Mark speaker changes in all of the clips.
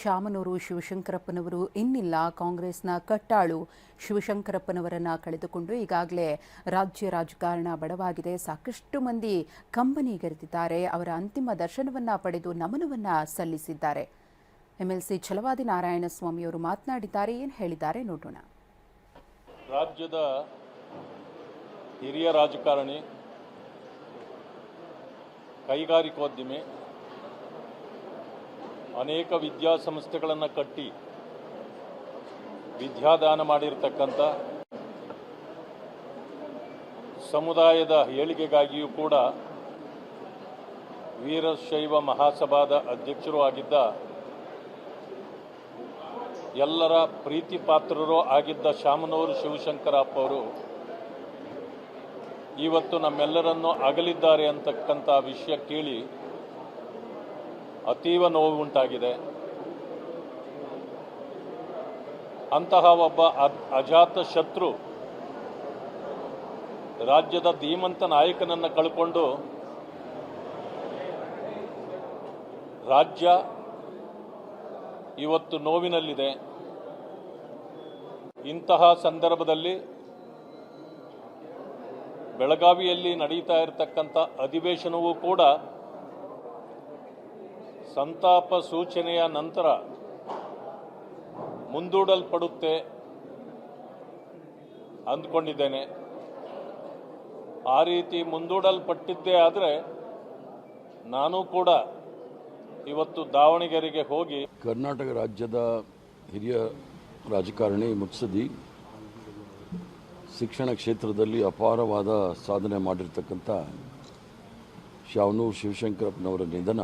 Speaker 1: ಶಾಮನೂರು ಶಿವಶಂಕರಪ್ಪನವರು ಇನ್ನಿಲ್ಲ. ಕಾಂಗ್ರೆಸ್ನ ಕಟ್ಟಾಳು ಶಿವಶಂಕರಪ್ಪನವರನ್ನ ಕಳೆದುಕೊಂಡು ಈಗಾಗಲೇ ರಾಜ್ಯ ರಾಜಕಾರಣ ಬಡವಾಗಿದೆ. ಸಾಕಷ್ಟು ಮಂದಿ ಕಂಬನಿಗೆರೆದಿದ್ದಾರೆ. ಅವರ ಅಂತಿಮ ದರ್ಶನವನ್ನ ಪಡೆದು ನಮನವನ್ನ ಸಲ್ಲಿಸಿದ್ದಾರೆ. ಎಂಎಲ್ಸಿ ಛಲವಾದಿ ನಾರಾಯಣಸ್ವಾಮಿಯವರು ಮಾತನಾಡಿದ್ದಾರೆ. ಏನು ಹೇಳಿದ್ದಾರೆ ನೋಡೋಣ.
Speaker 2: ರಾಜ್ಯದ ಹಿರಿಯ ರಾಜಕಾರಣಿ, ಕೈಗಾರಿಕೋದ್ಯಮಿ, ಅನೇಕ ವಿದ್ಯಾಸಂಸ್ಥೆಗಳನ್ನು ಕಟ್ಟಿ ವಿದ್ಯಾದಾನ ಮಾಡಿರ್ತಕ್ಕಂಥ, ಸಮುದಾಯದ ಏಳಿಗೆಗಾಗಿಯೂ ಕೂಡ ವೀರಶೈವ ಮಹಾಸಭಾದ ಅಧ್ಯಕ್ಷರೂ ಆಗಿದ್ದ, ಎಲ್ಲರ ಪ್ರೀತಿ ಪಾತ್ರರೂ ಆಗಿದ್ದ ಶಾಮನೂರು ಶಿವಶಂಕರಪ್ಪ ಅವರು ಇವತ್ತು ನಮ್ಮೆಲ್ಲರನ್ನು ಅಗಲಿದ್ದಾರೆ ಅಂತಕ್ಕಂಥ ವಿಷಯ ಕೇಳಿ ಅತೀವ ನೋವು ಉಂಟಾಗಿದೆ. ಅಂತಹ ಒಬ್ಬ ಅಜಾತ ಶತ್ರು ರಾಜ್ಯದ ಧೀಮಂತ ನಾಯಕನನ್ನು ಕಳ್ಕೊಂಡು ರಾಜ್ಯ ಇವತ್ತು ನೋವಿನಲ್ಲಿದೆ. ಇಂತಹ ಸಂದರ್ಭದಲ್ಲಿ ಬೆಳಗಾವಿಯಲ್ಲಿ ನಡೀತಾ ಇರತಕ್ಕಂಥ ಅಧಿವೇಶನವೂ ಕೂಡ ಸಂತಾಪ ಸೂಚನೆಯ ನಂತರ ಮುಂದೂಡಲ್ಪಡುತ್ತೆ ಅಂದ್ಕೊಂಡಿದ್ದೇನೆ. ಆ ರೀತಿ ಮುಂದೂಡಲ್ಪಟ್ಟಿದ್ದೇ ಆದರೆ ನಾನು ಕೂಡ ಇವತ್ತು ದಾವಣಗೆರೆಗೆ ಹೋಗಿ
Speaker 3: ಕರ್ನಾಟಕ ರಾಜ್ಯದ ಹಿರಿಯ ರಾಜಕಾರಣಿ, ಮುತ್ಸದ್ದಿ, ಶಿಕ್ಷಣ ಕ್ಷೇತ್ರದಲ್ಲಿ ಅಪಾರವಾದ ಸಾಧನೆ ಮಾಡಿರ್ತಕ್ಕಂಥ ಶಾಮನೂರು ಶಿವಶಂಕರಪ್ಪನವರ ನಿಧನ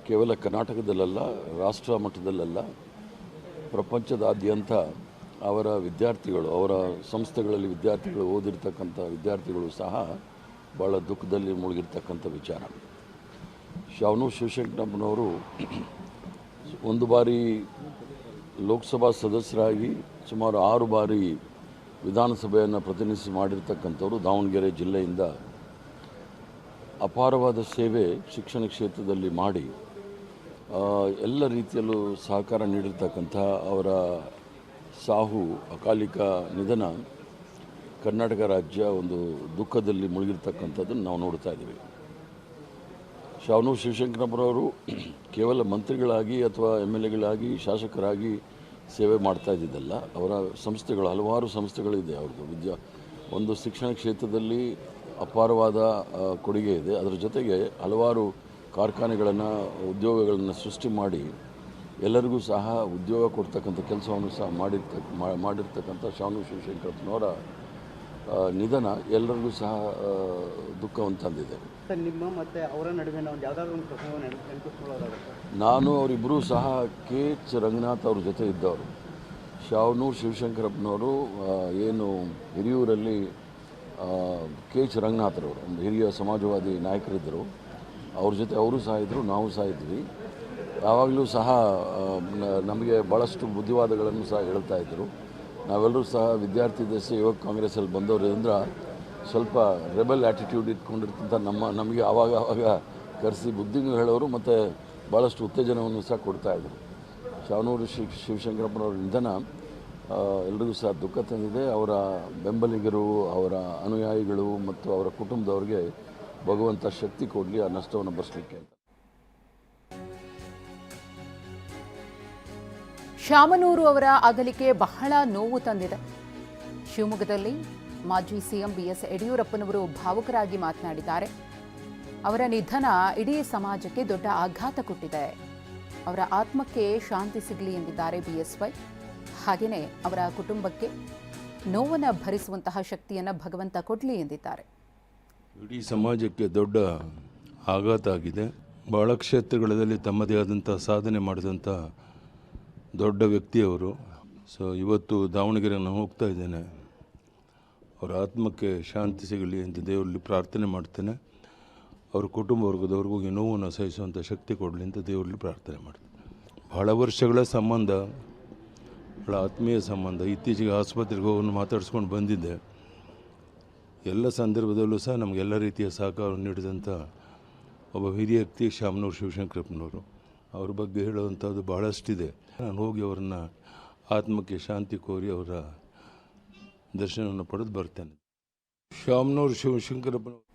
Speaker 3: ಕೇವಲ ಕರ್ನಾಟಕದಲ್ಲ, ರಾಷ್ಟ್ರ ಮಟ್ಟದಲ್ಲ, ಪ್ರಪಂಚದಾದ್ಯಂತ ಅವರ ವಿದ್ಯಾರ್ಥಿಗಳು, ಅವರ ಸಂಸ್ಥೆಗಳಲ್ಲಿ ವಿದ್ಯಾರ್ಥಿಗಳು, ಓದಿರ್ತಕ್ಕಂಥ ವಿದ್ಯಾರ್ಥಿಗಳು ಸಹ ಭಾಳ ದುಃಖದಲ್ಲಿ ಮುಳುಗಿರ್ತಕ್ಕಂಥ ವಿಚಾರ. ಶಾಮನೂರು ಶಿವಶಂಕರಪ್ಪನವರು ಒಂದು ಬಾರಿ ಲೋಕಸಭಾ ಸದಸ್ಯರಾಗಿ ಸುಮಾರು 6 ಬಾರಿ ವಿಧಾನಸಭೆಯನ್ನು ಪ್ರತಿನಿಧಿಸಿ ಮಾಡಿರ್ತಕ್ಕಂಥವ್ರು. ದಾವಣಗೆರೆ ಜಿಲ್ಲೆಯಿಂದ ಅಪಾರವಾದ ಸೇವೆ ಶಿಕ್ಷಣ ಕ್ಷೇತ್ರದಲ್ಲಿ ಮಾಡಿ ಎಲ್ಲ ರೀತಿಯಲ್ಲೂ ಸಹಕಾರ ನೀಡಿರ್ತಕ್ಕಂಥ ಅವರ ಸಾವು, ಅಕಾಲಿಕ ನಿಧನ ಕರ್ನಾಟಕ ರಾಜ್ಯ ಒಂದು ದುಃಖದಲ್ಲಿ ಮುಳುಗಿರ್ತಕ್ಕಂಥದ್ದನ್ನು ನಾವು ನೋಡ್ತಾ ಇದ್ದೀವಿ. ಶಾಮನೂರು ಶಿವಶಂಕರಪ್ಪನವರು ಕೇವಲ ಮಂತ್ರಿಗಳಾಗಿ ಅಥವಾ MLAಗಳಾಗಿ, ಶಾಸಕರಾಗಿ ಸೇವೆ ಮಾಡ್ತಾ ಇದ್ದಿದ್ದಲ್ಲ. ಅವರ ಸಂಸ್ಥೆಗಳು, ಹಲವಾರು ಸಂಸ್ಥೆಗಳಿದೆ ಅವ್ರದ್ದು. ಒಂದು ಶಿಕ್ಷಣ ಕ್ಷೇತ್ರದಲ್ಲಿ ಅಪಾರವಾದ ಕೊಡುಗೆ ಇದೆ. ಅದರ ಜೊತೆಗೆ ಹಲವಾರು ಕಾರ್ಖಾನೆಗಳನ್ನು, ಉದ್ಯೋಗಗಳನ್ನು ಸೃಷ್ಟಿ ಮಾಡಿ ಎಲ್ಲರಿಗೂ ಸಹ ಉದ್ಯೋಗ ಕೊಡ್ತಕ್ಕಂಥ ಕೆಲಸವನ್ನು ಸಹ ಮಾಡಿರ್ತಕ್ಕಂಥ ಶಾಮನೂರು ಶಿವಶಂಕರಪ್ಪನವರ ನಿಧನ ಎಲ್ಲರಿಗೂ ಸಹ ದುಃಖವನ್ನು ತಂದಿದೆ.
Speaker 4: ನಿಮ್ಮ ಮತ್ತು ಅವರ ನಡುವೆ ಒಂದು ಯಾವುದಾದ್ರೂ ಒಂದು ಪ್ರಸಂಗವನ್ನು ನೆನಪಿಸ್ಕೊಳ್ಳೋದಾಗುತ್ತೆ.
Speaker 3: ನಾನು ಅವರಿಬ್ಬರೂ ಸಹ KH ರಂಗನಾಥ್ ಅವ್ರ ಜೊತೆ ಇದ್ದವರು. ಶಾಮನೂರು ಶಿವಶಂಕರಪ್ಪನವರು ಏನು ಹಿರಿಯೂರಲ್ಲಿ KH ರಂಗನಾಥರವರು ಒಂದು ಹಿರಿಯ ಸಮಾಜವಾದಿ ನಾಯಕರಿದ್ದರು. ಅವ್ರ ಜೊತೆ ಅವರು ಸಹ ಇದ್ದರು, ನಾವು ಸಹ ಇದ್ವಿ. ಯಾವಾಗಲೂ ಸಹ ನಮಗೆ ಭಾಳಷ್ಟು ಬುದ್ಧಿವಾದಗಳನ್ನು ಸಹ ಹೇಳ್ತಾ ಇದ್ದರು. ನಾವೆಲ್ಲರೂ ಸಹ ವಿದ್ಯಾರ್ಥಿ ದಶೆ ಯುವಕ ಕಾಂಗ್ರೆಸ್ಸಲ್ಲಿ ಬಂದವರಿಂದ ಸ್ವಲ್ಪ ರೆಬಲ್ ಆ್ಯಟಿಟ್ಯೂಡ್ ಇಟ್ಕೊಂಡಿರ್ತಂಥ ನಮಗೆ ಆವಾಗ ಕರೆಸಿ ಬುದ್ಧಿನೂ ಹೇಳೋರು ಮತ್ತು ಭಾಳಷ್ಟು ಉತ್ತೇಜನವನ್ನು ಸಹ ಕೊಡ್ತಾಯಿದ್ರು. ಶಾಮನೂರು ಶಿವಶಂಕರಪ್ಪನವರ ನಿಧನ ಎಲ್ರಿಗೂ ಸಹ ದುಃಖ ತಂದಿದೆ. ಅವರ ಬೆಂಬಲಿಗರು, ಅವರ ಅನುಯಾಯಿಗಳು ಮತ್ತು ಅವರ ಕುಟುಂಬದವರಿಗೆ ಭಗವಂತ ಶಕ್ತಿ ಕೊಡಲಿ ಆ ನಷ್ಟವನ್ನು ಭರಿಸಲಿಕ್ಕೆ ಅಂತ.
Speaker 1: ಶಾಮನೂರು ಅವರ ಅಗಲಿಕೆ ಬಹಳ ನೋವು ತಂದಿದೆ. ಶಿವಮೊಗ್ಗದಲ್ಲಿ ಮಾಜಿ ಸಿಎಂ BS ಯಡಿಯೂರಪ್ಪನವರು ಭಾವುಕರಾಗಿ ಮಾತನಾಡಿದ್ದಾರೆ. ಅವರ ನಿಧನ ಇಡೀ ಸಮಾಜಕ್ಕೆ ದೊಡ್ಡ ಆಘಾತ ಕೊಟ್ಟಿದೆ. ಅವರ ಆತ್ಮಕ್ಕೆ ಶಾಂತಿ ಸಿಗಲಿ ಎಂದಿದ್ದಾರೆ BSY. ಹಾಗೆಯೇ ಅವರ ಕುಟುಂಬಕ್ಕೆ ನೋವನ್ನು ಭರಿಸುವಂತಹ ಶಕ್ತಿಯನ್ನು ಭಗವಂತ ಕೊಡಲಿ ಎಂದಿದ್ದಾರೆ.
Speaker 5: ಇಡೀ ಸಮಾಜಕ್ಕೆ ದೊಡ್ಡ ಆಘಾತ ಆಗಿದೆ. ಬಹಳ ಕ್ಷೇತ್ರಗಳಲ್ಲಿ ತಮ್ಮದೇ ಆದಂಥ ಸಾಧನೆ ಮಾಡಿದಂಥ ದೊಡ್ಡ ವ್ಯಕ್ತಿಯವರು. ಇವತ್ತು ದಾವಣಗೆರೆ ನಾನು ಹೋಗ್ತಾ ಇದ್ದೇನೆ. ಅವರ ಆತ್ಮಕ್ಕೆ ಶಾಂತಿ ಸಿಗಲಿ ಅಂತ ದೇವರಲ್ಲಿ ಪ್ರಾರ್ಥನೆ ಮಾಡ್ತೇನೆ. ಅವ್ರ ಕುಟುಂಬ ವರ್ಗದವ್ರಿಗೂ ಈ ನೋವನ್ನು ಸಹಿಸುವಂಥ ಶಕ್ತಿ ಕೊಡಲಿ ಅಂತ ದೇವರಲ್ಲಿ ಪ್ರಾರ್ಥನೆ ಮಾಡ್ತೇನೆ. ಬಹಳ ವರ್ಷಗಳ ಸಂಬಂಧ, ಬಹಳ ಆತ್ಮೀಯ ಸಂಬಂಧ. ಇತ್ತೀಚೆಗೆ ಆಸ್ಪತ್ರೆಗೆ ಹೋಗಿ ಮಾತಾಡಿಸ್ಕೊಂಡು ಬಂದಿದ್ದೆ. ಎಲ್ಲ ಸಂದರ್ಭದಲ್ಲೂ ಸಹ ನಮಗೆಲ್ಲ ರೀತಿಯ ಸಹಕಾರ ನೀಡಿದಂಥ ಒಬ್ಬ ಹಿರಿಯ ವ್ಯಕ್ತಿ ಶಾಮನೂರು ಶಿವಶಂಕರಪ್ಪನವರು. ಅವ್ರ ಬಗ್ಗೆ ಹೇಳುವಂಥದ್ದು ಬಹಳಷ್ಟಿದೆ. ನಾನು ಹೋಗಿ ಅವರನ್ನ ಆತ್ಮಕ್ಕೆ ಶಾಂತಿ ಕೋರಿ ಅವರ ದರ್ಶನವನ್ನು ಪಡೆದು ಬರ್ತೇನೆ. ಶಾಮನೂರು ಶಿವಶಂಕರಪ್ಪನ